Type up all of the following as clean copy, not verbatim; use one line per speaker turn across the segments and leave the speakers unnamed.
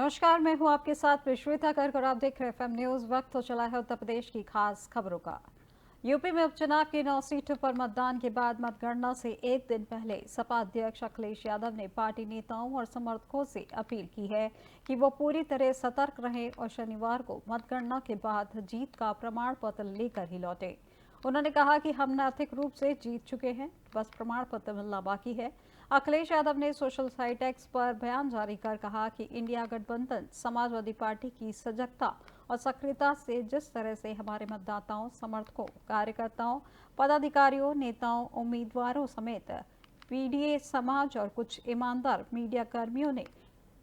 नमस्कार, मैं हूं आपके साथ विश्वेता गर्ग और आप देख रहे हैं एफएम न्यूज। वक्त हो चला है उत्तर प्रदेश की खास खबरों का। यूपी में उपचुनाव की 9 सीटों पर मतदान के बाद मतगणना से एक दिन पहले सपा अध्यक्ष अखिलेश यादव ने पार्टी नेताओं और समर्थकों से अपील की है कि वो पूरी तरह सतर्क रहें और शनिवार को मतगणना के बाद जीत का प्रमाण पत्र लेकर ही लौटे। उन्होंने कहा कि हम नैतिक रूप से जीत चुके हैं, बस प्रमाण पत्र मिलना बाकी है। अखिलेश यादव ने सोशल साइट एक्स पर बयान जारी कर कहा कि इंडिया गठबंधन समाजवादी पार्टी की सजगता और सक्रियता से जिस तरह से हमारे मतदाताओं, समर्थकों, कार्यकर्ताओं, पदाधिकारियों, नेताओं, उम्मीदवारों समेत पीडीए समाज और कुछ ईमानदार मीडिया कर्मियों ने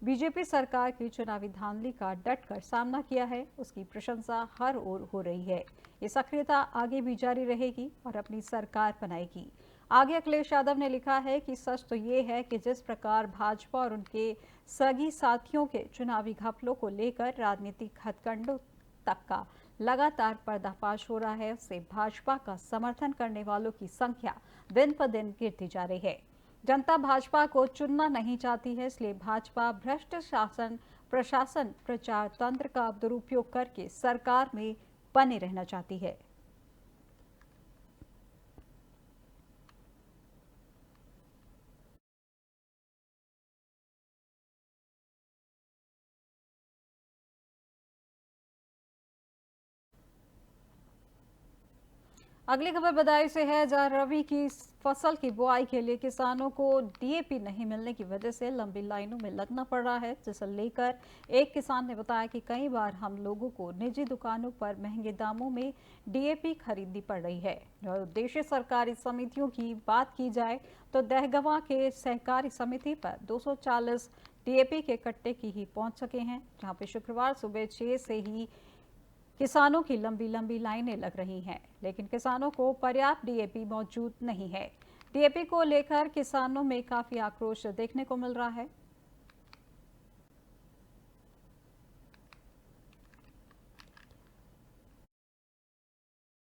बीजेपी सरकार की चुनावी धांधली का डटकर सामना किया है, उसकी प्रशंसा हर ओर हो रही है। ये सक्रियता आगे भी जारी रहेगी और अपनी सरकार बनाएगी। आगे अखिलेश यादव ने लिखा है कि सच तो ये है कि जिस प्रकार भाजपा और उनके सगी साथियों के चुनावी घपलों को लेकर राजनीतिक हथकंडों तक का लगातार पर्दाफाश हो रहा है, उससे भाजपा का समर्थन करने वालों की संख्या दिन पर दिन गिरती जा रही है। जनता भाजपा को चुनना नहीं चाहती है, इसलिए भाजपा भ्रष्ट शासन, प्रशासन, प्रचार तंत्र का दुरुपयोग करके सरकार में बने रहना चाहती है। अगली खबर बदायूं से है, जहां रबी की फसल की बुआई के लिए किसानों को डीएपी नहीं मिलने की वजह से लंबी लाइनों में लगना पड़ रहा है, जिसे लेकर एक किसान ने बताया कि कई बार हम लोगों को निजी दुकानों पर महंगे दामों में डीएपी खरीदनी पड़ रही है। और उद्देश्य सरकारी समितियों की बात की जाए तो दहगवा के सहकारी समिति पर 240 डीएपी के कट्टे की ही पहुंच सके हैं, जहां पे शुक्रवार सुबह 6 से ही किसानों की लंबी लंबी लाइनें लग रही हैं, लेकिन किसानों को पर्याप्त डीएपी मौजूद नहीं है। डीएपी को लेकर किसानों में काफी आक्रोश देखने को मिल रहा है।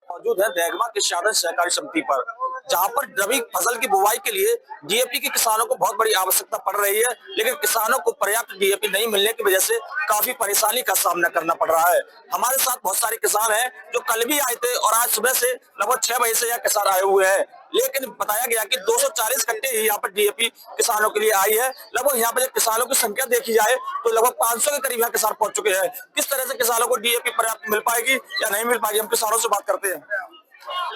मौजूद है दहगमा कृषि सहकारी समिति पर, जहां पर रबी फसल की बुवाई के लिए डीएपी के किसानों को बहुत बड़ी आवश्यकता पड़ रही है, लेकिन किसानों को पर्याप्त डीएपी नहीं मिलने की वजह से काफी परेशानी का सामना करना पड़ रहा है। हमारे साथ बहुत सारे किसान हैं जो कल भी आए थे और आज सुबह से लगभग 6 बजे से यह किसान आए हुए हैं, लेकिन बताया गया कि 240 कट्टे ही यहाँ पर डीएपी किसानों के लिए आई है। लगभग यहाँ पर जब किसानों की संख्या देखी जाए तो लगभग 500 के करीब यहाँ किसान पहुंच चुके हैं। किस तरह से किसानों को डीएपी पर्याप्त मिल पाएगी या नहीं मिल पाएगी, हम किसानों से बात करते हैं।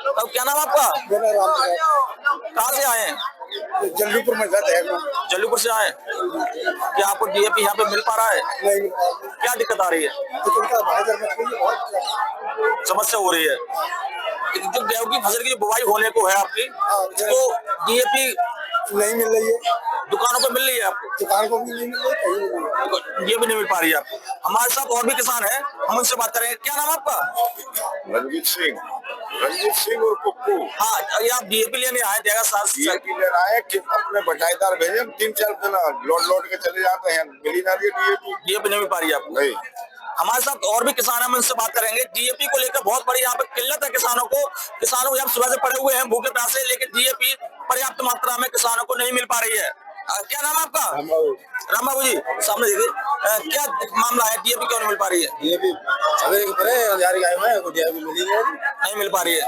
तो क्या नाम आपका? कहाँ से आए हैं?
जल्दीपुर में जाते हैं।
जल्दीपुर से आए। क्या आपको डीएपी यहाँ पे मिल पा रहा है?
नहीं,
क्या दिक्कत आ रही है? समस्या हो रही है। जो गेहूं की फसल की बुवाई होने को है आपकी, तो डीएपी
नहीं मिल रही है।
दुकानों पर मिल रही है आपको?
दुकान को भी नहीं मिल रही,
ये भी नहीं मिल पा रही है आपको। हमारे साथ और भी किसान हैं, हम उनसे बात करेंगे। क्या नाम आपका?
रंजीत सिंह और पप्पू।
हाँ, ये आप डीएपी लेने आए थे?
डीएपी लेना है कि अपने बटाईदार भेजे, 3-4 दिन लौट के चले जाते हैं, मिली ना रही
डीएपी नहीं मिल पा रही है आपको?
नहीं।
हमारे साथ और भी किसान हैं, हम उनसे बात करेंगे। डीएपी को लेकर बहुत बड़ी यहाँ पे किल्लत है किसानों को। यहाँ सुबह से पड़े हुए हैं भूखे प्यासे, लेकिन डीएपी पर्याप्त मात्रा में किसानों को नहीं मिल पा रही है। क्या नाम है आपका? राम बाबू जी, सामने देखिए। क्या मामला है, डीएपी क्यों नहीं मिल पा रही है?
डीएपी
नहीं मिल पा रही है।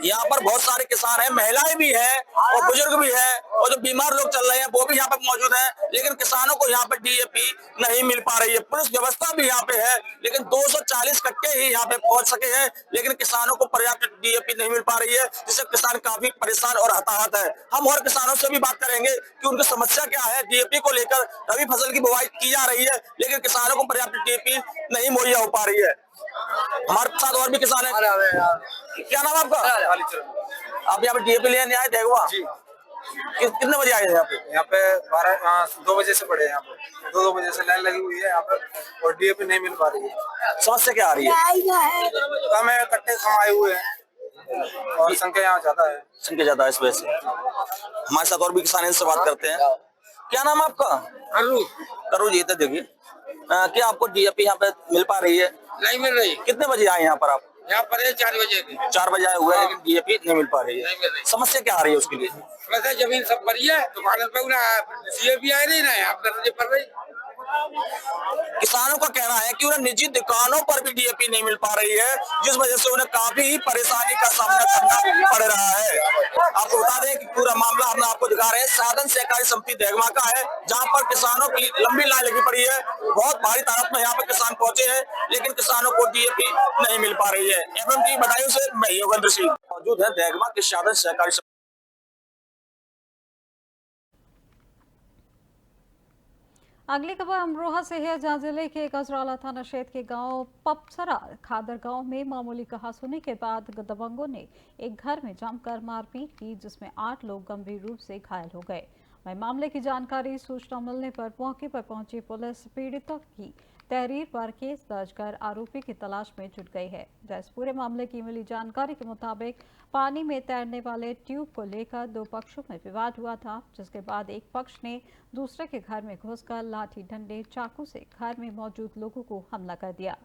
यहाँ पर बहुत सारे किसान हैं, महिलाएं भी हैं और बुजुर्ग भी हैं, और जो बीमार लोग चल रहे हैं वो भी यहाँ पर मौजूद हैं, लेकिन किसानों को यहाँ पर डीएपी नहीं मिल पा रही है। पुलिस व्यवस्था भी यहाँ पे है, लेकिन 240 कट्टे ही यहाँ पे पहुंच सके हैं, लेकिन किसानों को पर्याप्त डीएपी नहीं मिल पा रही है, जिससे किसान काफी परेशान और हताहत है। हम और किसानों से भी बात करेंगे कि उनकी समस्या क्या है। डीएपी को लेकर रबी फसल की बुवाई की जा रही है, लेकिन किसानों को पर्याप्त डीएपी नहीं मुहैया हो पा रही है। हमारे साथ और भी किसान है। क्या नाम आपका? आप यहाँ पे डीएपी लेने आए दहगवा? कितने बजे आए यहाँ पे?
यहाँ पे 2 बजे से पड़े, यहाँ पे 2 बजे से लाइन लगी हुई है यहाँ पे, और डीएपी नहीं मिल पा रही है।
समस्या क्या आ रही है?
कम है, कट्टे कम आए हुए हैं और संख्या यहाँ ज्यादा है।
संख्या ज्यादा है, इस वजह से। हमारे साथ और भी किसान हैं, इनसे बात करते हैं। क्या नाम है आपका? करू जी, तो देखिए, क्या आपको डीएपी यहाँ पे मिल पा रही है?
नहीं मिल रही।
कितने बजे आए यहाँ पर आप?
यहाँ पर 4 बजे
4 बजे आए हुए हैं, लेकिन डीएपी नहीं मिल पा रही है। समस्या क्या आ रही है उसके लिए?
वैसे जमीन सब भरी है, दुकान पे डीएपी आए नहीं ना, यहाँ पर पर रही।
किसानों का कहना है कि उन्हें निजी दुकानों पर भी डीएपी नहीं मिल पा रही है, जिस वजह से उन्हें काफी परेशानी का सामना करना पड़ रहा है। आपको बता दें कि पूरा मामला हम आपको दिखा रहे हैं साधन सहकारी समिति देगमा का है, जहां पर किसानों की लंबी लाइन लगी पड़ी है। बहुत भारी तादाद में यहाँ पर किसान पहुंचे हैं, लेकिन किसानों को डीएपी नहीं मिल पा रही है। एमएमटी बदायूं से मैं योगेंद्र सिंह मौजूद है देगमा के साधन सहकारी।
अगली खबर अमरोहा से है, जहां जिले के गजराला थाना क्षेत्र के गांव पपसरा खादर गांव में मामूली कहासुनी के बाद दबंगों ने एक घर में जमकर मारपीट की, जिसमें 8 लोग गंभीर रूप से घायल हो गए। वहीं मामले की जानकारी सूचना मिलने पर मौके पर पहुंची पुलिस पीड़ितों की तहरीर पर केस दर्ज कर आरोपी की तलाश में जुट गई है। इस पूरे मामले की मिली जानकारी के मुताबिक पानी में तैरने वाले ट्यूब को लेकर 2 पक्षों में विवाद हुआ था, जिसके बाद एक पक्ष ने दूसरे के घर में घुसकर लाठी डंडे चाकू से घर में मौजूद लोगों को हमला कर दिया,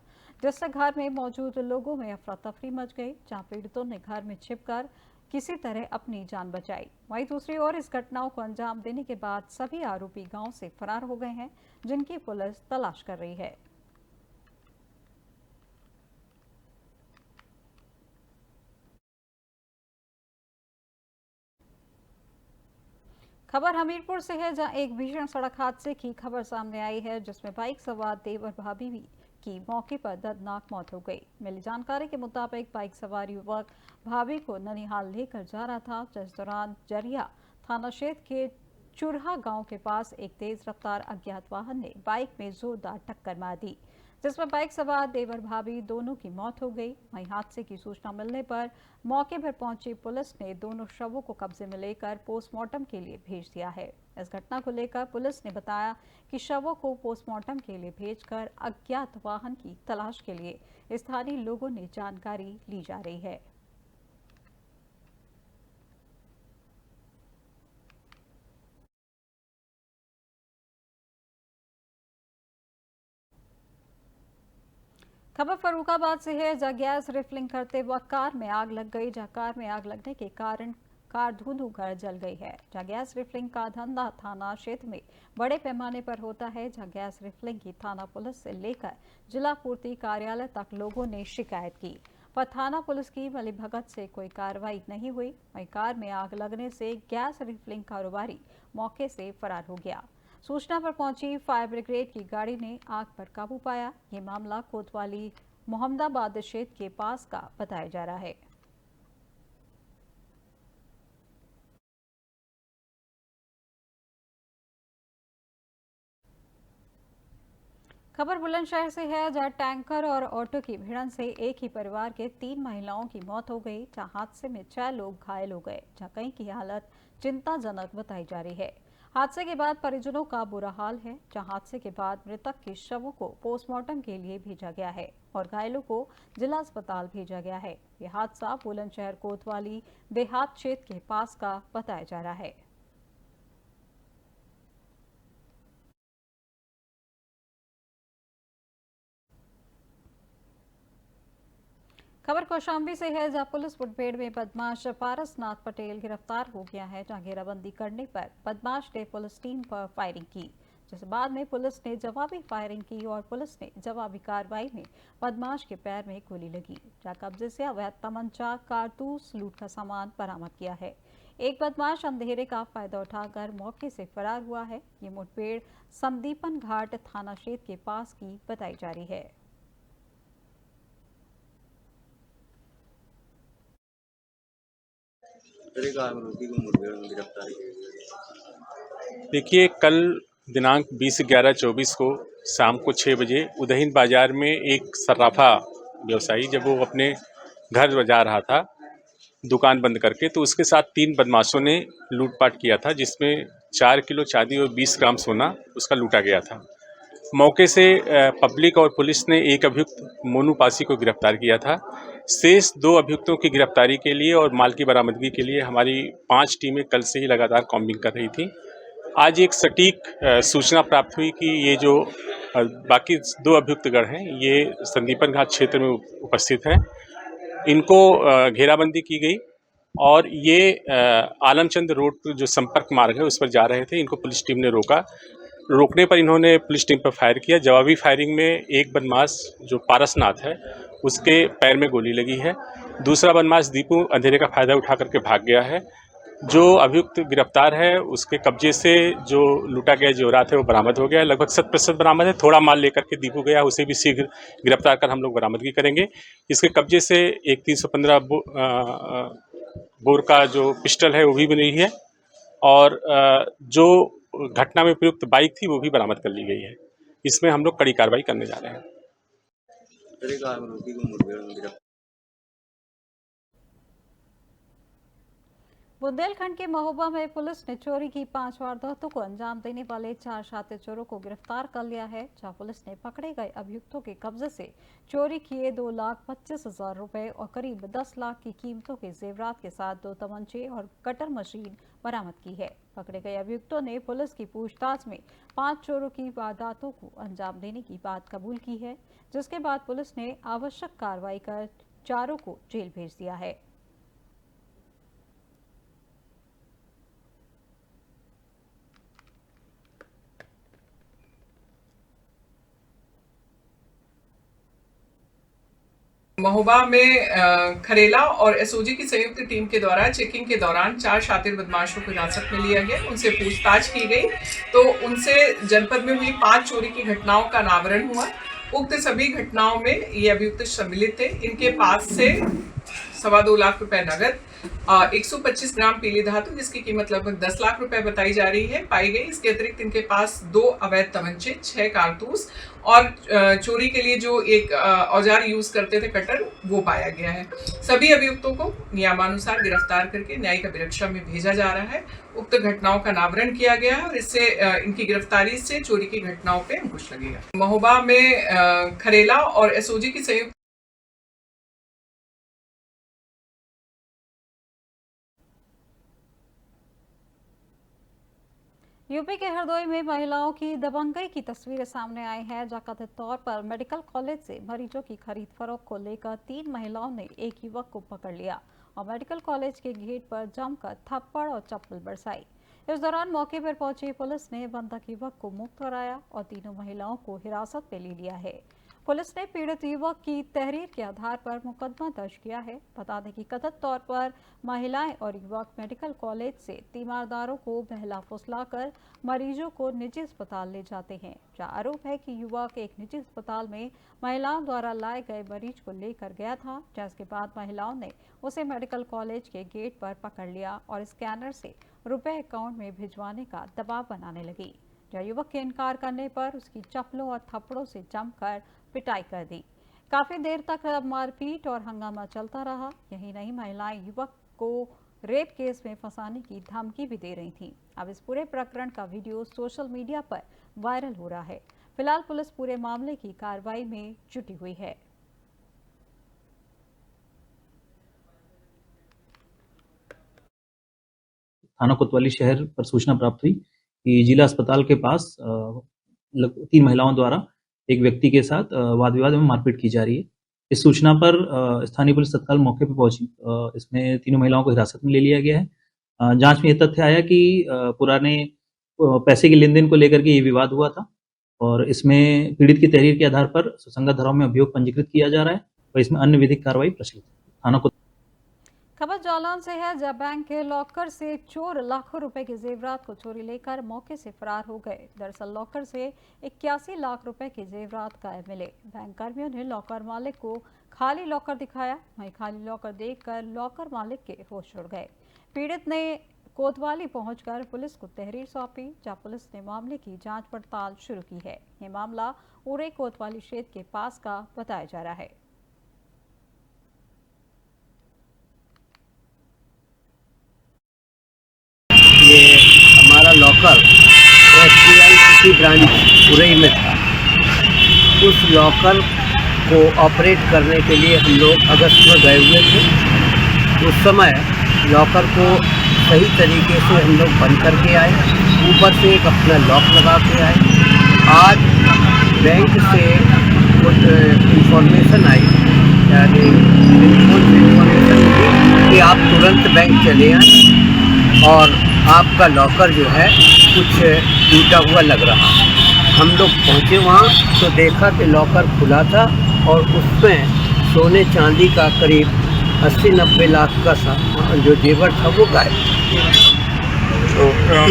जिससे घर में मौजूद लोगों में अफरा तफरी मच गई, जहां पीड़ितों ने घर में छिपकर किसी तरह अपनी जान बचाई। वहीं दूसरी ओर इस घटनाओं को अंजाम देने के बाद सभी आरोपी गांव से फरार हो गए हैं, जिनकी पुलिस तलाश कर रही है। खबर हमीरपुर से है, जहां एक भीषण सड़क हादसे की खबर सामने आई है, जिसमें बाइक सवार देवर भाभी की मौके पर दर्दनाक मौत हो गई। मिली जानकारी के मुताबिक बाइक सवार युवक भाभी को ननिहाल लेकर जा रहा था, जिस दौरान जरिया थाना क्षेत्र के चुरहा गांव के पास एक तेज रफ्तार अज्ञात वाहन ने बाइक में जोरदार टक्कर मार दी, जिसमें बाइक सवार देवर भाभी दोनों की मौत हो गई। वहीं हादसे की सूचना मिलने पर मौके पर पहुंची पुलिस ने दोनों शवों को कब्जे में लेकर पोस्टमार्टम के लिए भेज दिया है। इस घटना को लेकर पुलिस ने बताया कि शवों को पोस्टमार्टम के लिए भेजकर अज्ञात वाहन की तलाश के लिए स्थानीय लोगों ने जानकारी ली जा रही है। खबर फर्रुखाबाद से है, जहां गैस रिफिलिंग करते वक्त कार में आग लग गई, जहां कार में आग लगने के कारण कार धुंधुकर जल गई है। जहां गैस रिफिलिंग का धंधा थाना क्षेत्र में बड़े पैमाने पर होता है, जहां गैस रिफिलिंग की थाना पुलिस से लेकर जिला पूर्ति कार्यालय तक लोगों ने शिकायत की, पर थाना पुलिस की मिलीभगत से कोई कार्रवाई नहीं हुई। वहीं कार में आग लगने से गैस रिफिलिंग कारोबारी मौके से फरार हो गया। सूचना पर पहुंची फायर ब्रिगेड की गाड़ी ने आग पर काबू पाया। ये मामला कोतवाली मोहम्मदाबाद क्षेत्र के पास का बताया जा रहा है। खबर बुलंदशहर से है, जहां टैंकर और ऑटो की भिड़ंत से एक ही परिवार के 3 महिलाओं की मौत हो गई, जहां हादसे में 6 लोग घायल हो गए, जहां कई की हालत चिंताजनक बताई जा रही है। हादसे के बाद परिजनों का बुरा हाल है, जहां हादसे के बाद मृतक के शवों को पोस्टमार्टम के लिए भेजा गया है और घायलों को जिला अस्पताल भेजा गया है। यह हादसा बुलंदशहर कोतवाली देहात क्षेत्र के पास का बताया जा रहा है। खबर कौशाम्बी से है, जहां पुलिस मुठभेड़ में बदमाश पारसनाथ पटेल गिरफ्तार हो गया है, जहां घेराबंदी करने पर बदमाश ने पुलिस टीम पर फायरिंग की, जिसके बाद में पुलिस ने जवाबी फायरिंग की और पुलिस ने जवाबी कार्रवाई में बदमाश के पैर में गोली लगी, जहां कब्जे से अवैध तमंचा, कारतूस, लूट का सामान बरामद किया है। एक बदमाश अंधेरे का फायदा उठाकर मौके से फरार हुआ है। ये मुठभेड़ संदीपन घाट थाना क्षेत्र के पास की बताई जा रही है।
देखिए, कल दिनांक 20/11/24 को शाम को 6 बजे उदयहिंद बाजार में एक सर्राफा व्यवसायी जब वो अपने घर जा रहा था दुकान बंद करके, तो उसके साथ 3 बदमाशों ने लूटपाट किया था, जिसमें 4 किलो चांदी और 20 ग्राम सोना उसका लूटा गया था। मौके से पब्लिक और पुलिस ने एक अभियुक्त मोनू पासी को गिरफ्तार किया था। शेष 2 अभियुक्तों की गिरफ्तारी के लिए और माल की बरामदगी के लिए हमारी 5 टीमें कल से ही लगातार कॉम्बिंग कर रही थी। आज एक सटीक सूचना प्राप्त हुई कि ये जो बाकी 2 अभियुक्तगण हैं, ये संदीपन घाट क्षेत्र में उपस्थित हैं। इनको घेराबंदी की गई और ये आलमचंद रोड जो संपर्क मार्ग है उस पर जा रहे थे। इनको पुलिस टीम ने रोका। रोकने पर इन्होंने पुलिस टीम पर फायर किया। जवाबी फायरिंग में एक बदमाश जो पारसनाथ है उसके पैर में गोली लगी है। दूसरा बदमाश दीपू अंधेरे का फायदा उठा करके भाग गया है। जो अभियुक्त गिरफ्तार है उसके कब्जे से जो लूटा गया जेवरात है वो बरामद हो गया है, लगभग 100% बरामद है। थोड़ा माल लेकर के दीपू गया, उसे भी शीघ्र गिरफ्तार कर हम लोग बरामदगी करेंगे। इसके कब्जे से एक 315 बोर का जो पिस्टल है वो भी मिली है और जो घटना में प्रयुक्त बाइक थी वो भी बरामद कर ली गई है। इसमें हम लोग कड़ी कार्रवाई करने जा रहे हैं।
बुंदेलखंड के महोबा में पुलिस ने चोरी की 5 वारदातों को अंजाम देने वाले 4 शातिर चोरों को गिरफ्तार कर लिया है, जहां पुलिस ने पकड़े गए अभियुक्तों के कब्जे से चोरी किए 2,25,000 रुपए और करीब 10 लाख की कीमतों के जेवरात के साथ 2 तमंचे और कटर मशीन बरामद की है। पकड़े गए अभियुक्तों ने पुलिस की पूछताछ में 5 चोरों की वारदातों को अंजाम देने की बात कबूल की है, जिसके बाद पुलिस ने आवश्यक कार्रवाई कर चारों को जेल भेज दिया है।
महोबा में खरेला और एसओजी की संयुक्त टीम के द्वारा चेकिंग के दौरान 4 शातिर बदमाशों को हिरासत में लिया गया। उनसे पूछताछ की गई तो उनसे जनपद में हुई 5 चोरी की घटनाओं का अनावरण हुआ। उक्त सभी घटनाओं में ये अभियुक्त सम्मिलित थे। इनके पास से 2.25 लाख रुपए नगद, 125 ग्राम पीली धातु जिसकी कीमत लगभग 10 लाख रुपए बताई जा रही है पाई गई। इसके अतिरिक्त इनके पास 2 अवैध तमंचे, 6 कारतूस और चोरी के लिए जो एक औजार यूज करते थे कटर, वो पाया गया है। सभी अभियुक्तों को नियमानुसार गिरफ्तार करके न्यायिक अभिरक्षा में भेजा जा रहा है। उक्त घटनाओं का अनावरण किया गया है और इससे इनकी गिरफ्तारी से चोरी की घटनाओं पे अंकुश लगेगा। महोबा में खरेला और एसओजी की संयुक्त
यूपी के हरदोई में महिलाओं की दबंगई की तस्वीरें सामने आई हैं, जहां कथित तौर पर मेडिकल कॉलेज से मरीजों की खरीद फरोख्त को लेकर 3 महिलाओं ने एक युवक को पकड़ लिया और मेडिकल कॉलेज के गेट पर जमकर थप्पड़ और चप्पल बरसाई। इस दौरान मौके पर पहुंची पुलिस ने बंधक युवक को मुक्त कराया और तीनों महिलाओं को हिरासत में ले लिया है। पुलिस ने पीड़ित युवक की तहरीर के आधार पर मुकदमा दर्ज किया है। बता दें कि कथित तौर पर महिलाएं और युवक मेडिकल कॉलेज से तीमारदारों को बहला फुसलाकर मरीजों को निजी अस्पताल ले जाते हैं, जहां आरोप है कि युवक एक निजी अस्पताल में महिलाओं द्वारा लाए गए मरीज को लेकर गया था, जिसके बाद महिलाओं ने उसे मेडिकल कॉलेज के गेट पर पकड़ लिया और स्कैनर से रुपए अकाउंट में भिजवाने का दबाव बनाने लगी। जहां युवक के इनकार करने पर उसकी चप्पलों और थप्पड़ों से जमकर पिटाई कर दी। काफी देर तक मारपीट और हंगामा चलता रहा। यही नहीं, महिलाएं युवक को रेप केस में फंसाने की धमकी भी दे रही थीं। अब इस पूरे प्रकरण का वीडियो सोशल मीडिया पर वायरल हो रहा है। फिलहाल पुलिस पूरे मामले की कार्रवाई में जुटी हुई है।
थाना कोतवाली शहर पर सूचना प्राप्त हुई कि जिला अस्पताल के पास 3 महिलाओं द्वारा एक व्यक्ति के साथ वाद विवाद में मारपीट की जा रही है। इस सूचना पर स्थानीय पुलिस तत्काल मौके पर पहुंची। इसमें तीनों महिलाओं को हिरासत में ले लिया गया है। जांच में यह तथ्य आया कि पुराने पैसे के लेन देन को लेकर के ये विवाद हुआ था और इसमें पीड़ित की तहरीर के आधार पर सुसंगत धाराओं में अभियोग पंजीकृत किया जा रहा है और इसमें अन्य विधिक कार्रवाई प्रचलित है। थाना को
खबर जालौन से है, जब बैंक के लॉकर से चोर लाखों रुपए के जेवरात को चोरी लेकर मौके से फरार हो गए। दरअसल लॉकर से 81 लाख रुपए के जेवरात गायब मिले। बैंक कर्मियों ने लॉकर मालिक को खाली लॉकर दिखाया, वहीं खाली लॉकर देखकर लॉकर मालिक के होश उड़ गए। पीड़ित ने कोतवाली पहुंचकर पुलिस को तहरीर सौंपी, जहां पुलिस ने मामले की जांच पड़ताल शुरू की है। ये मामला उरे कोतवाली क्षेत्र के पास का बताया जा रहा है।
ये हमारा लॉकर SBI की ब्रांच उरई में था। उस लॉकर को ऑपरेट करने के लिए हम लोग अगस्त में गए हुए थे। उस समय लॉकर को सही तरीके से हम लोग बंद करके आए, ऊपर से एक अपना लॉक लगा के आए। आज बैंक से कुछ इंफॉर्मेशन आई, यानी इंफॉर्मेशन मिली कि आप तुरंत बैंक चले आए और आपका लॉकर जो है कुछ टूटा हुआ लग रहा। हम लोग पहुँचे वहाँ तो देखा कि लॉकर खुला था और उसमें सोने चांदी का करीब 80-90 लाख का जो जेवर था वो गायब। तो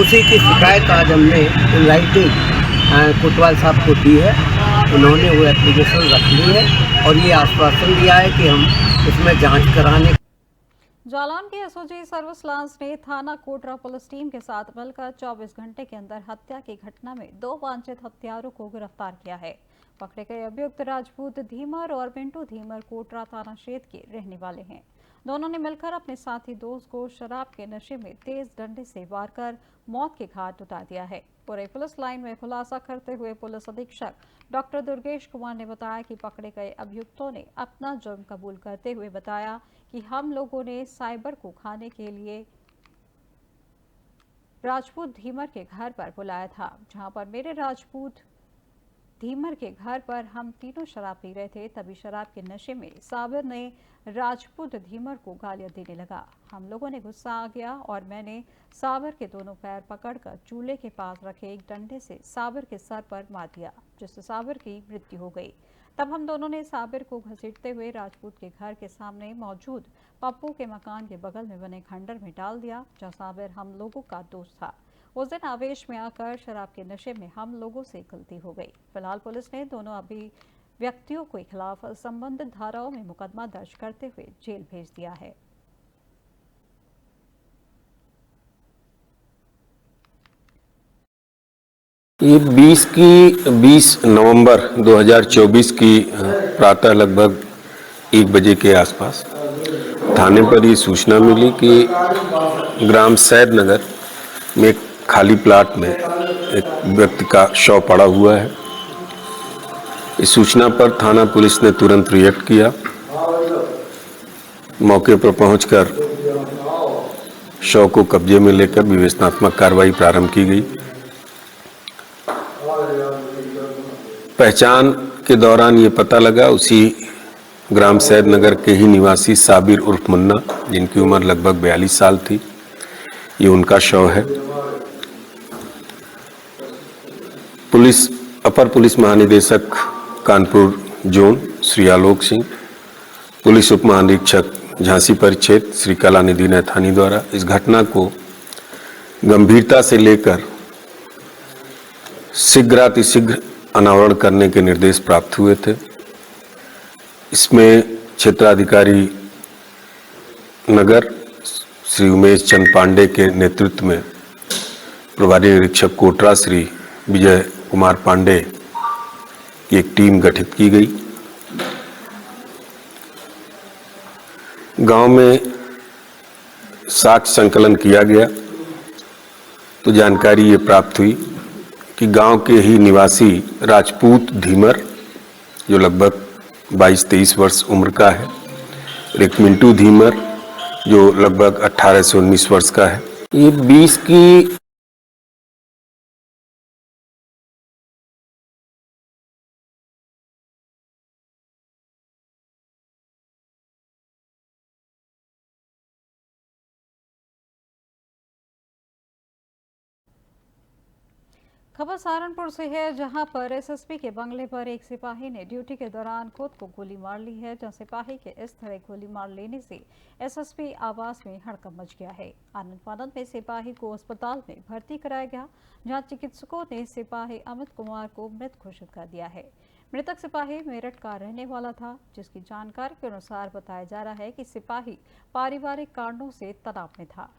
उसी की शिकायत आज हमने इन राइटिंग कोतवाल साहब को दी है। उन्होंने वो एप्लीकेशन रख ली है और ये आश्वासन दिया है कि हम इसमें जांच कराने।
जालौन के एसओजी सर्विस लांस ने थाना कोटरा पुलिस टीम के साथ मिलकर 24 घंटे के अंदर हत्या की घटना में 2 वांछित हत्यारों को गिरफ्तार किया है। पकड़े गए अभियुक्त राजपूत धीमर और पिंटू धीमर कोटरा थाना क्षेत्र के रहने वाले हैं। दोनों ने मिलकर अपने साथी दोस्त को शराब के नशे में तेज डंडे से वार कर मौत के घाट उतार दिया है। पूरे पुलिस लाइन में खुलासा करते हुए पुलिस अधीक्षक डॉक्टर दुर्गेश कुमार ने बताया कि पकड़े गए अभियुक्तों ने अपना जुर्म कबूल करते हुए बताया कि हम लोगों ने साइबर को खाने के लिए राजपूत धीमर के घर पर बुलाया था, जहां पर मेरे राजपूत धीमर के घर पर हम तीनों शराब पी रहे थे। तभी शराब के नशे में साबिर ने राजपूत धीमर को गालियां देने लगा। हम लोगों ने गुस्सा आ गया और मैंने साबिर के दोनों पैर पकड़कर चूल्हे के पास रखे एक डंडे से साबिर के सर पर मार दिया, जिससे साबिर की मृत्यु हो गई। तब हम दोनों ने साबिर को घसीटते हुए राजपूत के घर के सामने मौजूद पप्पू के मकान के बगल में बने खंडर में डाल दिया, जहां साबिर हम लोगों का दोस्त था। उस दिन आवेश में आकर शराब के नशे में हम लोगों से गलती हो गई। फिलहाल पुलिस ने दोनों अभियुक्तों के खिलाफ संबंधित धाराओं में मुकदमा दर्ज करते हुए जेल भेज दिया है।
ये 20 नवंबर 2024 की प्रातः लगभग 1 बजे के आसपास थाने पर ये सूचना मिली कि ग्राम सैद नगर में एक खाली प्लाट में एक व्यक्ति का शव पड़ा हुआ है। इस सूचना पर थाना पुलिस ने तुरंत रिएक्ट किया। मौके पर पहुंचकर शव को कब्जे में लेकर विवेचनात्मक कार्रवाई प्रारंभ की गई। पहचान के दौरान ये पता लगा उसी ग्राम सैद नगर के ही निवासी साबिर उर्फ मुन्ना, जिनकी उम्र लगभग 42 साल थी, ये उनका शव है। अपर पुलिस महानिदेशक कानपुर जोन श्री आलोक सिंह, पुलिस उप महानिरीक्षक झांसी परिक्षेत्र श्री कलानिधि नैथानी द्वारा इस घटना को गंभीरता से लेकर शीघ्रातिशीघ्र अनावरण करने के निर्देश प्राप्त हुए थे। इसमें क्षेत्राधिकारी नगर श्री उमेश चंद पांडे के नेतृत्व में प्रभारी निरीक्षक कोटरा श्री विजय कुमार पांडे की एक टीम गठित की गई। गांव में साक्ष्य संकलन किया गया तो जानकारी ये प्राप्त हुई कि गांव के ही निवासी राजपूत धीमर, जो लगभग 22-23 वर्ष उम्र का है, एक मिंटू धीमर जो लगभग 18 से 19 वर्ष का है। ये 20 की
खबर सहारनपुर से है, जहां पर एसएसपी के बंगले पर एक सिपाही ने ड्यूटी के दौरान खुद को गोली मार ली है। जहां सिपाही के इस तरह गोली मार लेने से एसएसपी आवास में हड़कंप मच गया है। आनंद-फानंद में सिपाही को अस्पताल में भर्ती कराया गया, जहां चिकित्सकों ने सिपाही अमित कुमार को मृत घोषित कर दिया है। मृतक सिपाही मेरठ का रहने वाला था, जिसकी जानकारी के अनुसार बताया जा रहा है कि सिपाही पारिवारिक कारणों से तनाव में था।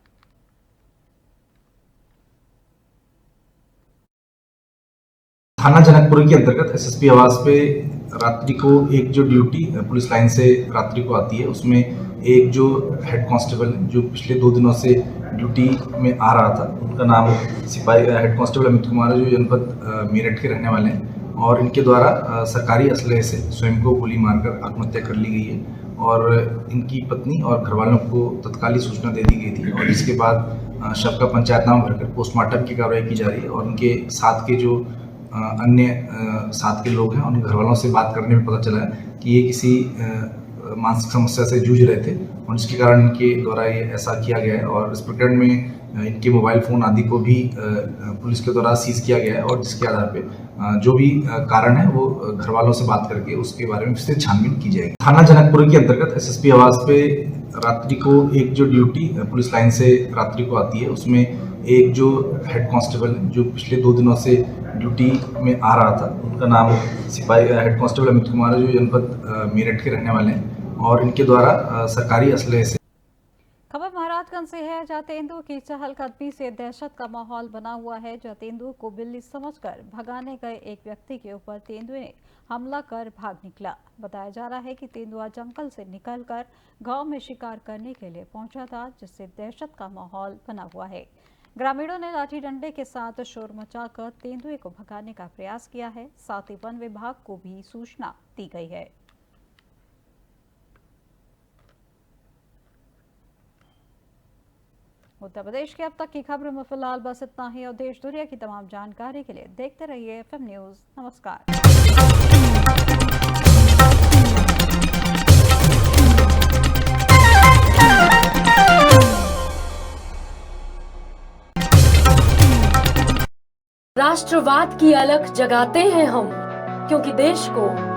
थाना जनकपुर के अंतर्गत एसएसपी आवास पे रात्रि को एक जो ड्यूटी पुलिस लाइन से रात्रि को आती है, उसमें एक जो हेड कांस्टेबल जो पिछले 2 दिनों से ड्यूटी में आ रहा था, उनका नाम सिपाही हेड कांस्टेबल अमित कुमार है, जो जनपद मेरठ के रहने वाले हैं, और इनके द्वारा सरकारी असलहे से स्वयं को गोली मारकर आत्महत्या कर ली गई है। और इनकी पत्नी और घरवालों को तत्काल ही सूचना दे दी गई थी और इसके बाद शव का पंचायतनामा भरकर पोस्टमार्टम की कार्रवाई की जा रही है। और उनके साथ के जो अन्य साथ के लोग हैं, उन घर वालों से बात करने में पता चला है कि ये किसी मानसिक समस्या से जूझ रहे थे और जिसके कारण इनके द्वारा ये ऐसा किया गया है और इस प्रकरण में इनके मोबाइल फ़ोन आदि को भी पुलिस के द्वारा सीज किया गया है और जिसके आधार पे जो भी कारण है वो घर वालों से बात करके उसके बारे में विस्तृत छानबीन की जाएगी। थाना जनकपुर के अंतर्गत एसएसपी आवास पे रात्रि को एक जो ड्यूटी पुलिस लाइन से रात्रि को आती है उसमें एक जो हेड कांस्टेबल जो पिछले 2 दिनों से ड्यूटी में आ रहा था, उनका नाम सिपाही हेड कांस्टेबल अमित कुमार है, जो जनपद मेरठ के रहने वाले हैं और इनके द्वारा सरकारी असलहे से।
खबर महाराजगंज से है, जहां तेंदुए की चहलकदमी से दहशत का माहौल बना हुआ है। जहां तेंदुए को बिल्ली समझकर भगाने गए एक व्यक्ति के ऊपर तेंदुए ने हमला कर भाग निकला। बताया जा रहा है कि तेंदुआ जंगल से निकलकर गांव में शिकार करने के लिए पहुंचा था, जिससे दहशत का माहौल बना हुआ है। ग्रामीणों ने लाठी डंडे के साथ शोर मचाकर तेंदुए को भगाने का प्रयास किया है। साथ ही वन विभाग को भी सूचना दी गई है। उत्तर प्रदेश की अब तक की खबरों में फिलहाल बस इतना ही और देश दुनिया की तमाम जानकारी के लिए देखते रहिए एफएम न्यूज। नमस्कार।
राष्ट्रवाद की अलख जगाते हैं हम, क्योंकि देश को